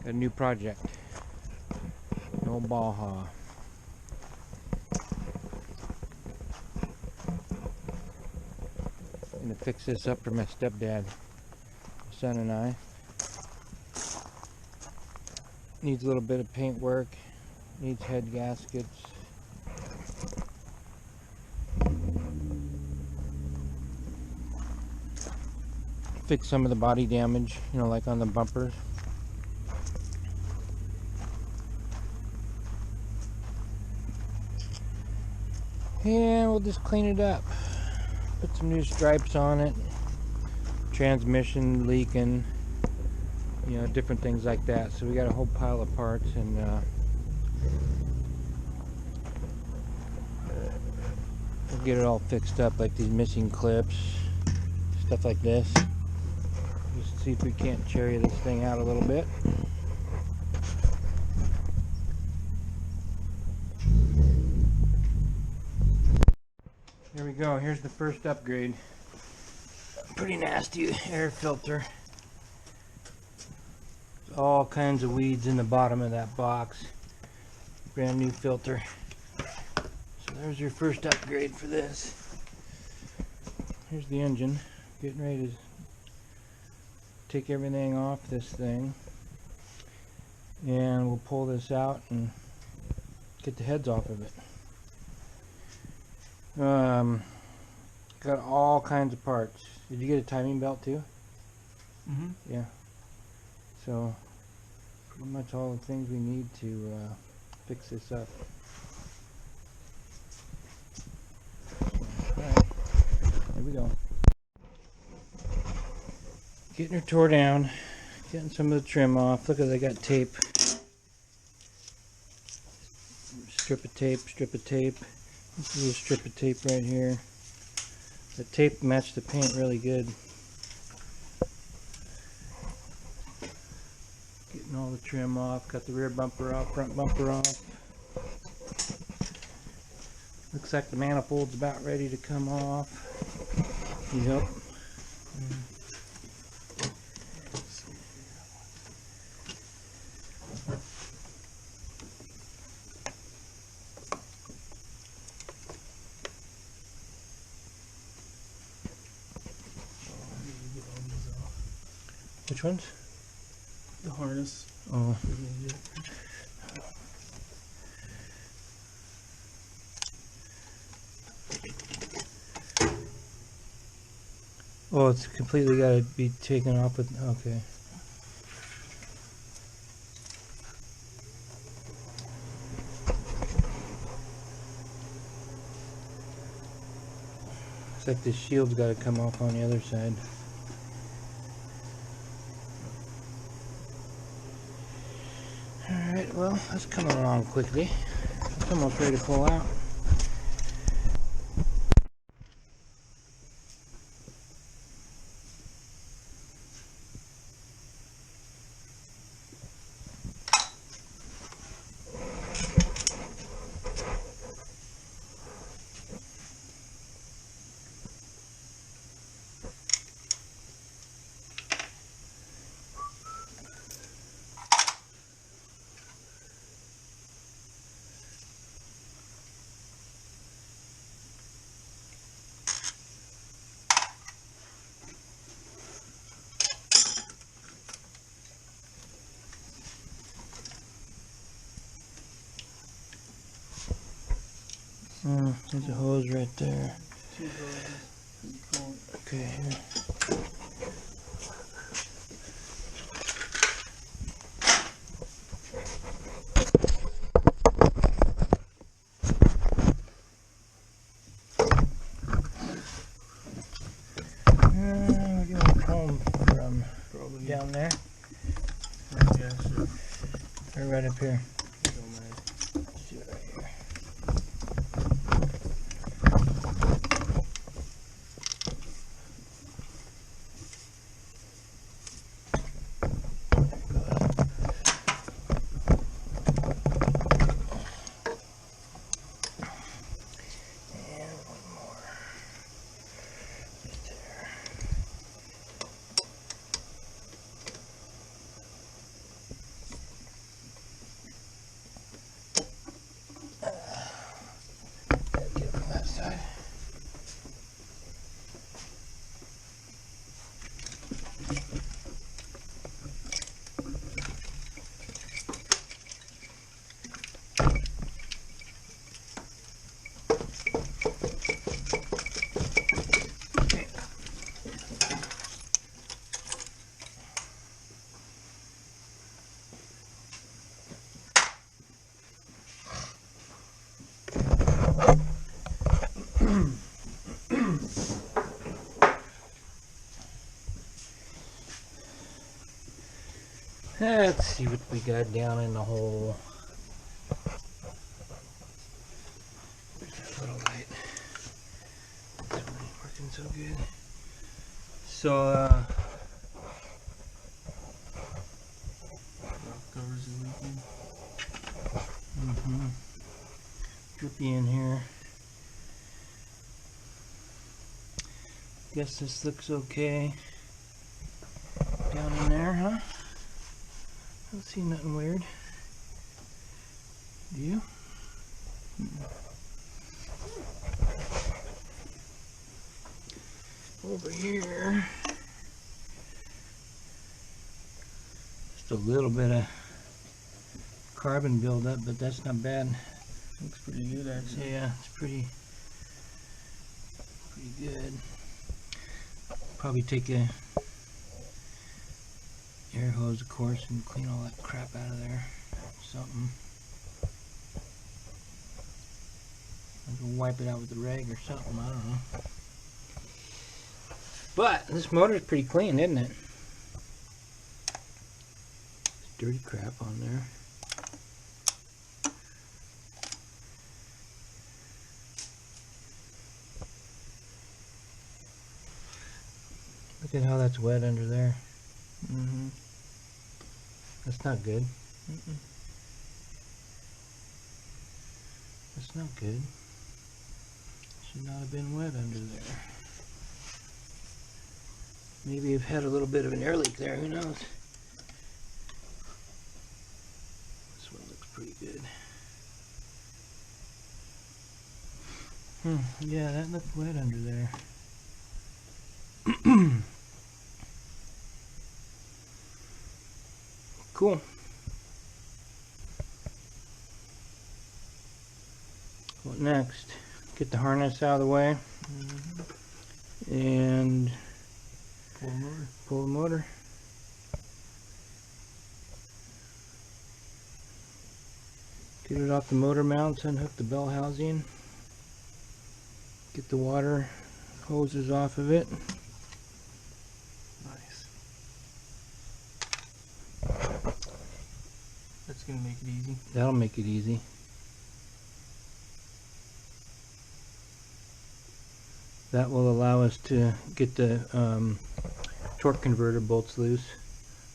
A new project. No Baja. Gonna fix this up for my stepdad, my son and I. Needs a little bit of paint work. Needs head gaskets. Fix some of the body damage, you know, like on the bumpers. And we'll just clean it up. Put some new stripes on it. Transmission leaking. You know, different things like that. So we got a whole pile of parts, and we'll get it all fixed up, like these missing clips, stuff like this. Just see if we can't cherry this thing out a little bit. Here we go. Here's the first upgrade. Pretty nasty air filter. All kinds of weeds in the bottom of that box. Brand new filter. So there's your first upgrade for this. Here's the engine. Getting ready to take everything off this thing. And we'll pull this out and get the heads off of it. Got all kinds of parts. Did you get a timing belt too? Mm-hmm. Yeah. So pretty much all the things we need to fix this up. Alright, here we go. Getting her tore down, getting some of the trim off. Look at, they got tape. Strip of tape, strip of tape. This is a strip of tape right here. The tape matched the paint really good. Getting all the trim off. Got the rear bumper off, front bumper off. Looks like the manifold's about ready to come off. Yep. Which ones? The harness. Oh. Oh, it's completely got to be taken off with. Okay. Looks like the shield's got to come off on the other side. Alright, well, that's coming along quickly. It's almost ready to pull out. There's a hose right there. Okay, here. We're getting comb from probably down there. Yeah, sure. Or right up here. Let's see what we got down in the hole. Where's that little light? This one ain't working so good. So, Rock covers are leaking. drippy in here. Guess this looks okay. Down in there, huh? Don't see nothing weird. Do you? Over here, just a little bit of carbon buildup, but that's not bad. Looks pretty good, actually. Yeah, it's pretty good. Probably take a air hose, of course, and clean all that crap out of there. Something. I can wipe it out with a rag or something. I don't know. But this motor's pretty clean, isn't it? There's dirty crap on there. Look at how that's wet under there. That's not good. That's not good. Should not have been wet under there. Maybe I've had a little bit of an air leak there, who knows? This one looks pretty good. Yeah, that looked wet under there. Cool. What next? Get the harness out of the way and pull the motor. Get it off the motor mounts, unhook the bell housing. Get the water hoses off of it. Nice. That's gonna make it easy. That'll make it easy. That will allow us to get the torque converter bolts loose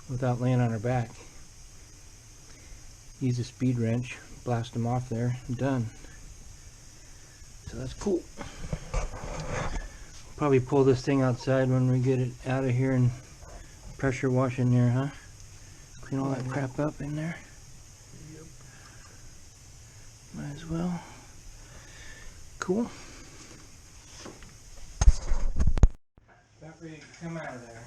without laying on our back. Use a speed wrench, blast them off there, and done. So that's cool. Probably pull this thing outside when we get it out of here and pressure wash in there, huh? Clean all that crap up in there. Yep. Might as well. Cool. About ready to come out of there.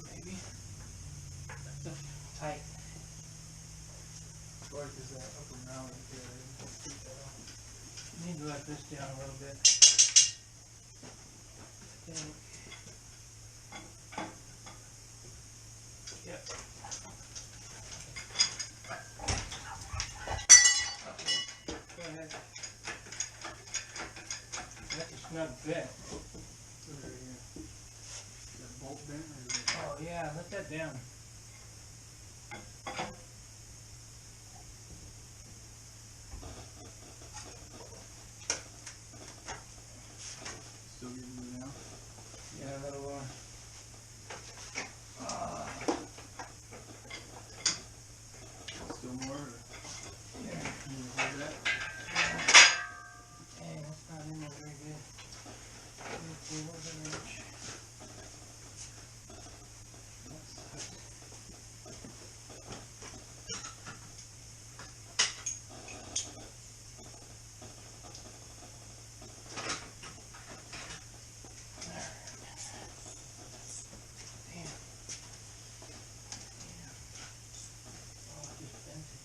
Maybe. That's tight. Like is that upper mount there? Need to let this down a little bit. I think. Yep. Okay. Go ahead. That's a snug fit. That bolt bent or is it? Oh yeah, let that down. Still getting it out? Yeah, that'll Still more? Or? yeah. Can you hold that? Dang, that's not in there very good. Okay, where's the wrench? That sucks. Damn. Oh, I just bent it.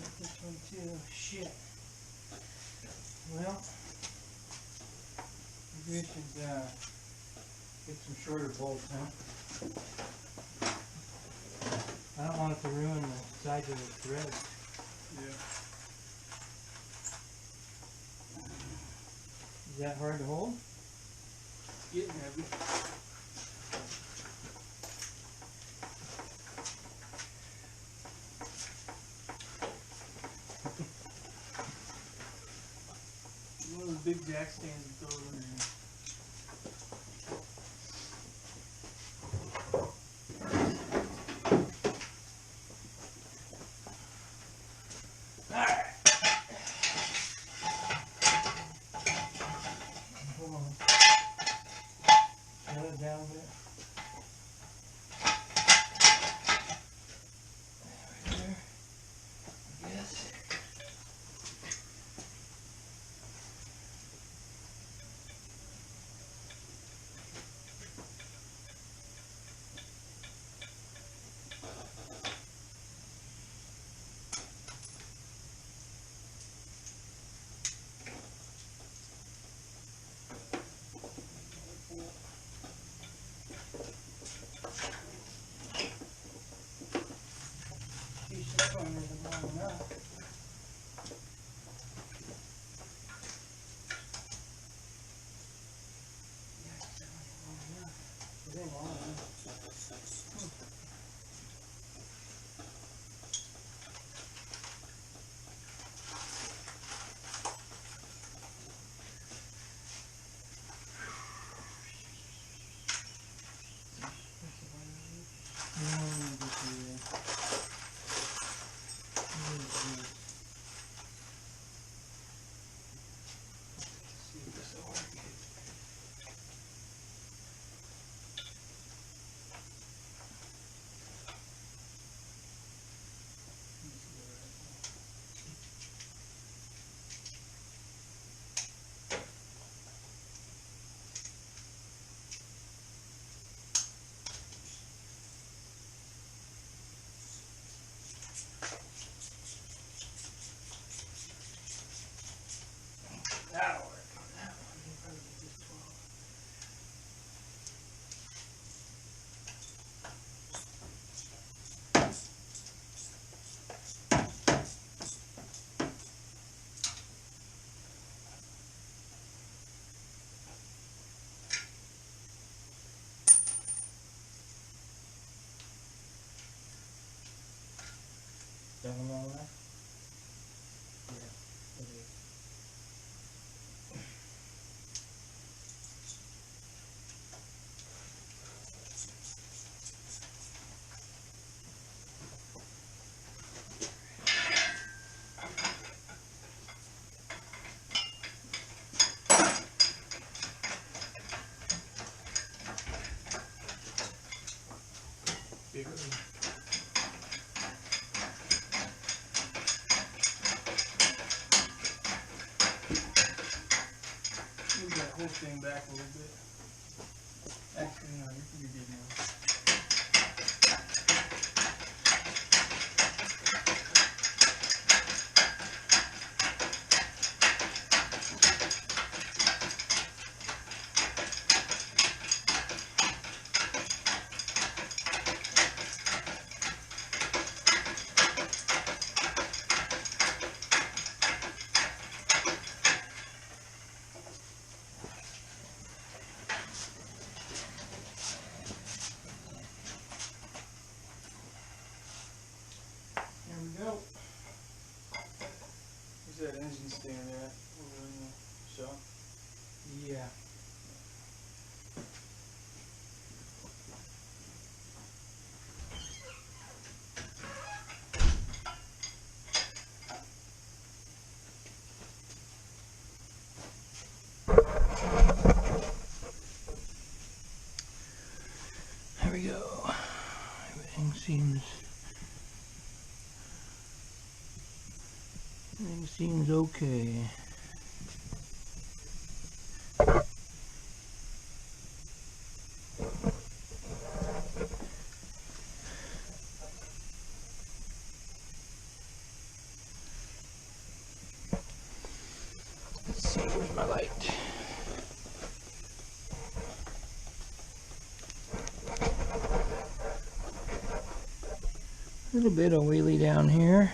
Like this one too. Shit. Well, maybe I should get some shorter bolts, huh? I don't want it to ruin the size of the threads. Yeah. Is that hard to hold? Getting heavy. One of those big jack stands and throw it in there. Hold on. Shut it down a bit. There. Yes. Geez, this one isn't long enough. Yeah, it's not long enough. It ain't long enough. See if this will work. That'll work on that one. You probably get this 12. That one long enough? Yeah, it is. Bigger. Move that whole thing back a little bit. Actually, no, you're good now. There we go. Where's that engine stand at? Over in the shop? Yeah. There we go. Everything seems okay. my light. A little bit of wheelie down here.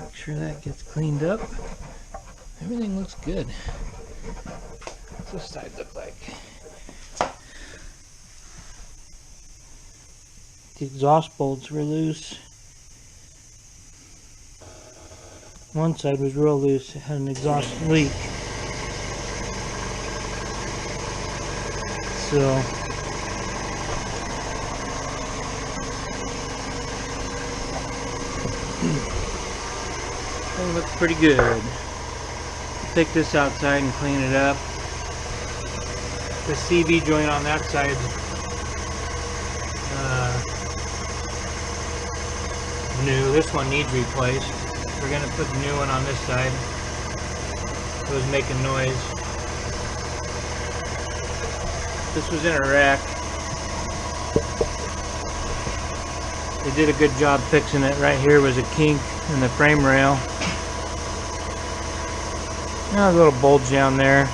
Make sure that gets cleaned up. Everything looks good. What's this side look like? The exhaust bolts were loose. One side was real loose. It had an exhaust leak. So it looks pretty good. Take this outside and clean it up. The CV joint on that side new. This one needs replaced. We're gonna put the new one on this side. It was making noise. This was in a wreck. They did a good job fixing it. Right here was a kink in the frame rail. Now a little bulge down there,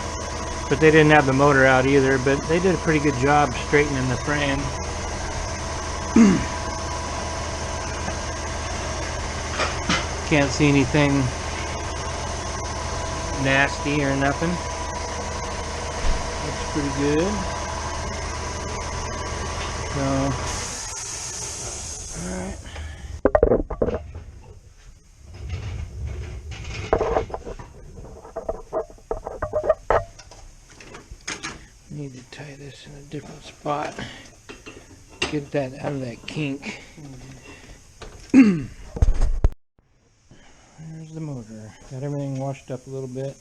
but they didn't have the motor out either, but they did a pretty good job straightening the frame. Can't see anything nasty or nothing. Looks pretty good. So, alright. Need to tie this in a different spot. Get that out of that kink. There's the motor. Got everything washed up a little bit.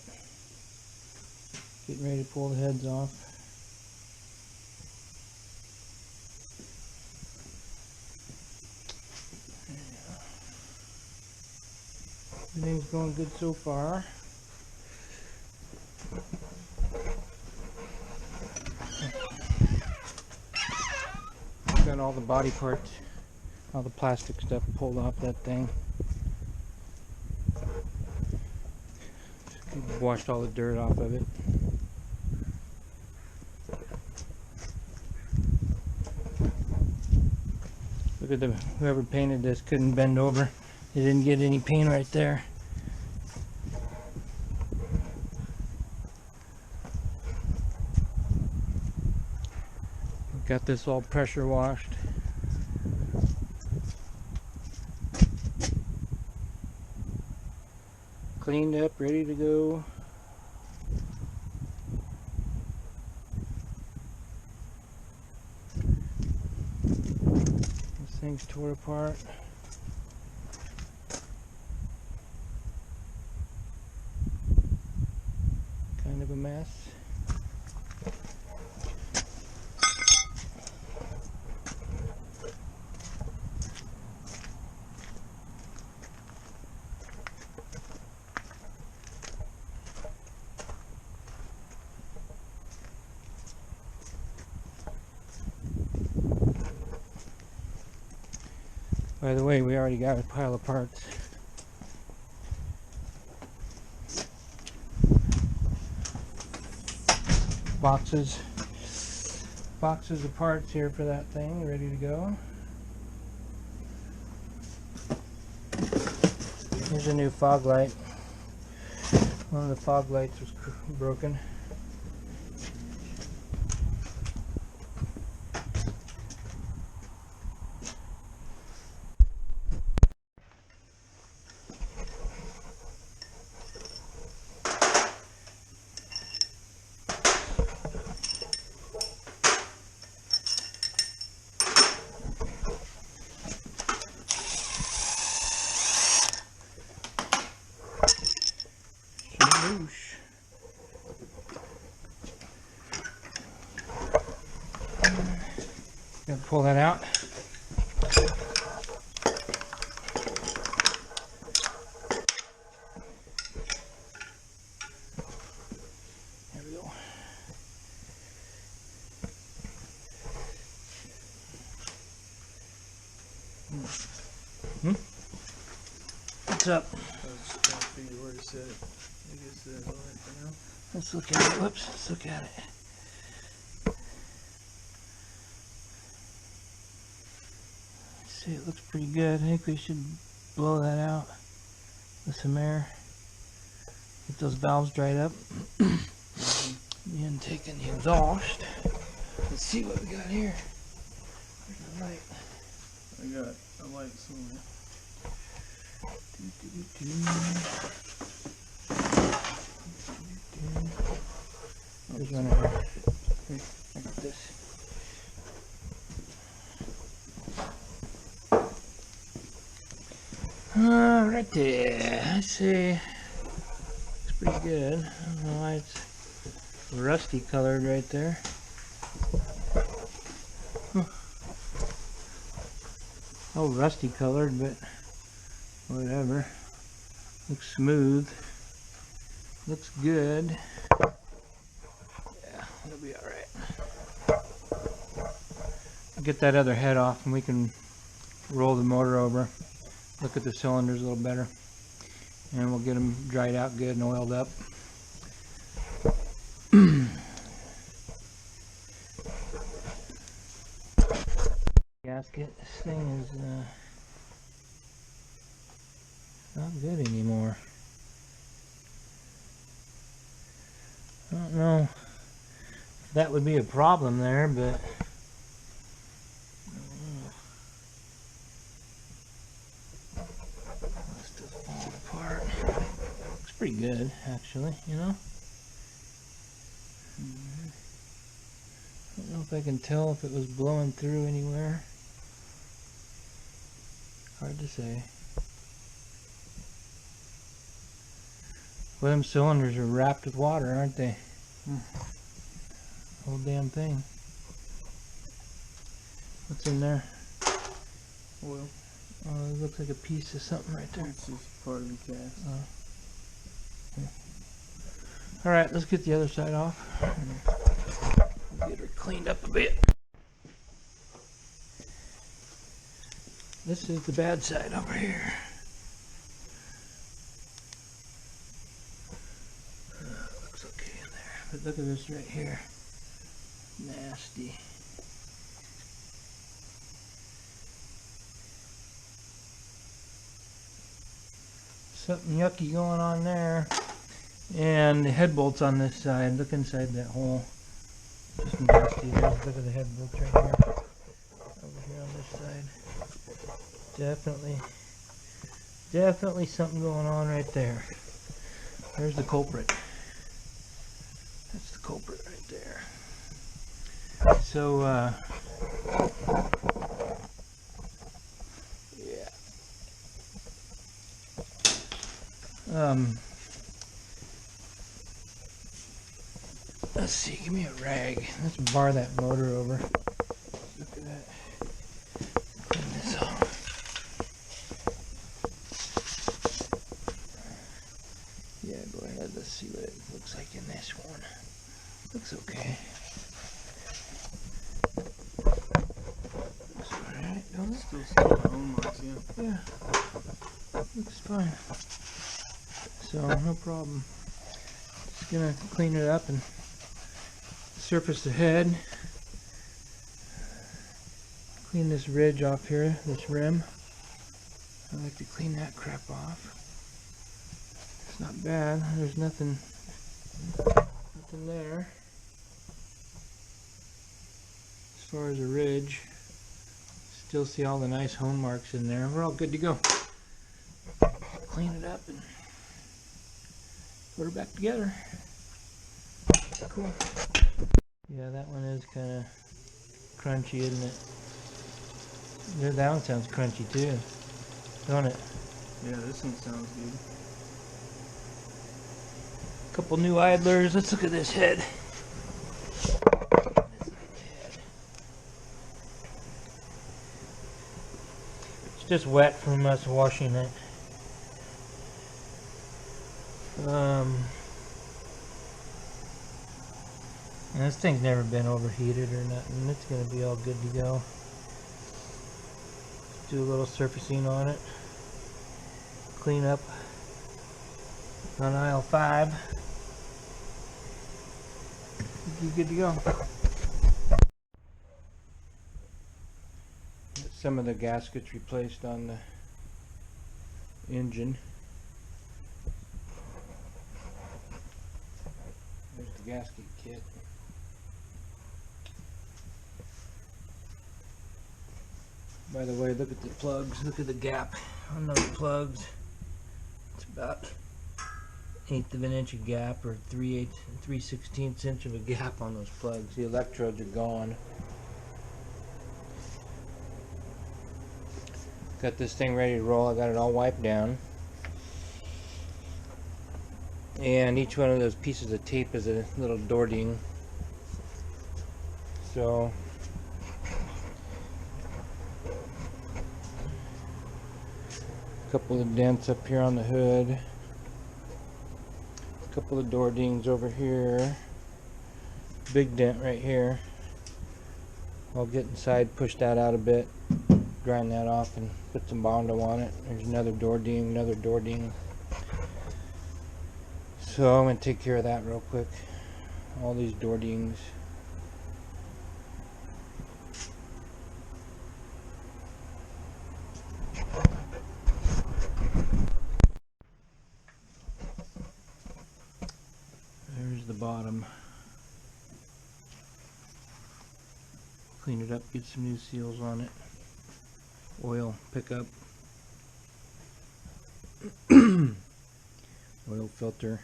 Getting ready to pull the heads off. Everything's going good so far. Got all the body parts, all the plastic stuff pulled off that thing. Washed all the dirt off of it. Look at whoever painted this couldn't bend over. They didn't get any paint right there. Got this all pressure washed. Cleaned up, ready to go. This thing's tore apart. Kind of a mess. By the way, we already got a pile of parts. Boxes of parts here for that thing, ready to go. Here's a new fog light. One of the fog lights was broken. Whoosh. Gonna pull that out. There we go. What's up? I was just trying to figure where to set it. I guess that's all right for now. Let's look at it. Whoops. Let's look at it. Let's see, it looks pretty good. I think we should blow that out with some air. Get those valves dried up. The intake and the exhaust. Let's see what we got here. Where's the light? I got a light somewhere. There's one right here. Here, I got this. Right there. I see. It's pretty good. I don't know why it's rusty colored right there. Huh. Oh, rusty colored, but whatever. Looks smooth. Looks good. Yeah, it'll be alright. Get that other head off and we can roll the motor over. Look at the cylinders a little better. And we'll get them dried out good and oiled up. Gasket, this thing is not good anymore. I don't know if that would be a problem there, but it's just falling apart. Looks pretty good, actually, you know. I don't know if I can tell if it was blowing through anywhere. Hard to say. Well, them cylinders are wrapped with water, aren't they? Whole damn thing. What's in there? Oil. Oh, it looks like a piece of something right there. It's just part of the cast. Yeah. Alright, let's get the other side off. Get her cleaned up a bit. This is the bad side over here. Looks okay in there. But look at this right here. Nasty. Something yucky going on there. And the head bolts on this side. Look inside that hole. Just nasty. Look at the head bolts right here. Over here on this side. Definitely something going on right there. There's the culprit. That's the culprit right there. So, yeah. Let's see, give me a rag. Let's bar that motor over. Look at that. Clean this off. Yeah, go ahead. Let's see what it looks like in this one. Looks okay. Looks alright, don't it? Still see my own marks, yeah. Yeah. Looks fine. So, no problem. Just gonna clean it up and surface the head. Clean this ridge off here, this rim. I like to clean that crap off. It's not bad. There's nothing there. As far as a ridge, still see all the nice hone marks in there. We're all good to go. Clean it up and put her back together. Cool. Yeah, that one is kind of crunchy, isn't it? That one sounds crunchy too, don't it? Yeah, this one sounds good. Couple new idlers. Let's look at this head. It's just wet from us washing it. And this thing's never been overheated or nothing. It's gonna be all good to go. do a little surfacing on it. Clean up on aisle 5. You're good to go. Get some of the gaskets replaced on the engine. There's the gasket kit. By the way, look at the plugs. Look at the gap on those plugs. It's about 1/8 of an inch of gap, or 3/16 inch of a gap on those plugs. The electrodes are gone. Got this thing ready to roll. I got it all wiped down. And each one of those pieces of tape is a little door ding. So a couple of dents up here on the hood. A couple of door dings over here. Big dent right here. I'll get inside, push that out a bit, grind that off, and put some Bondo on it. There's another door ding, another door ding. So I'm going to take care of that real quick. All these door dings. There's the bottom. Clean it up, get some new seals on it. Oil pickup. Oil filter.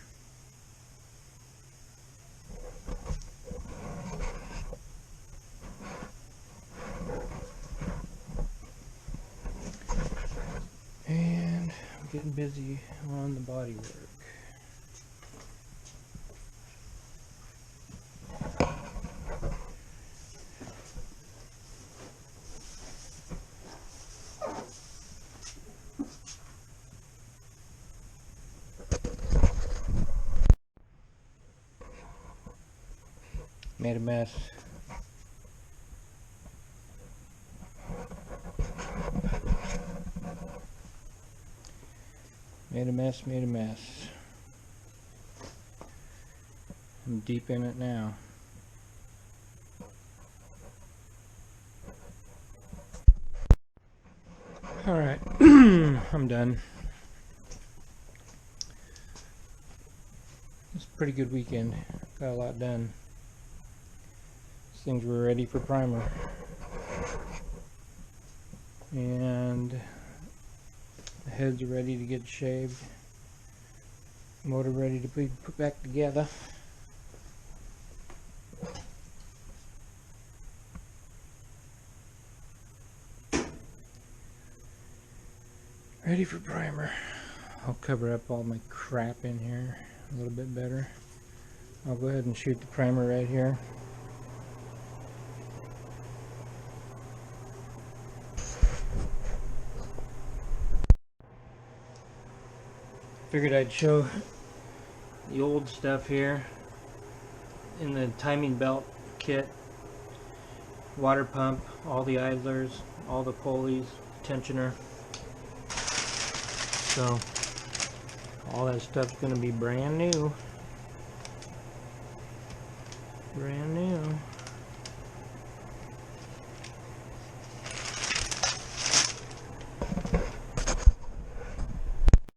And I'm getting busy on the body work. Made a mess. Made a mess. I'm deep in it now. Alright, I'm done. It's a pretty good weekend. Got a lot done. These things were ready for primer. And the heads are ready to get shaved. Motor ready to be put back together. Ready for primer. I'll cover up all my crap in here a little bit better. I'll go ahead and shoot the primer right here. Figured I'd show the old stuff here in the timing belt kit. Water pump, all the idlers, all the pulleys, tensioner. So all that stuff's going to be brand new. Brand new.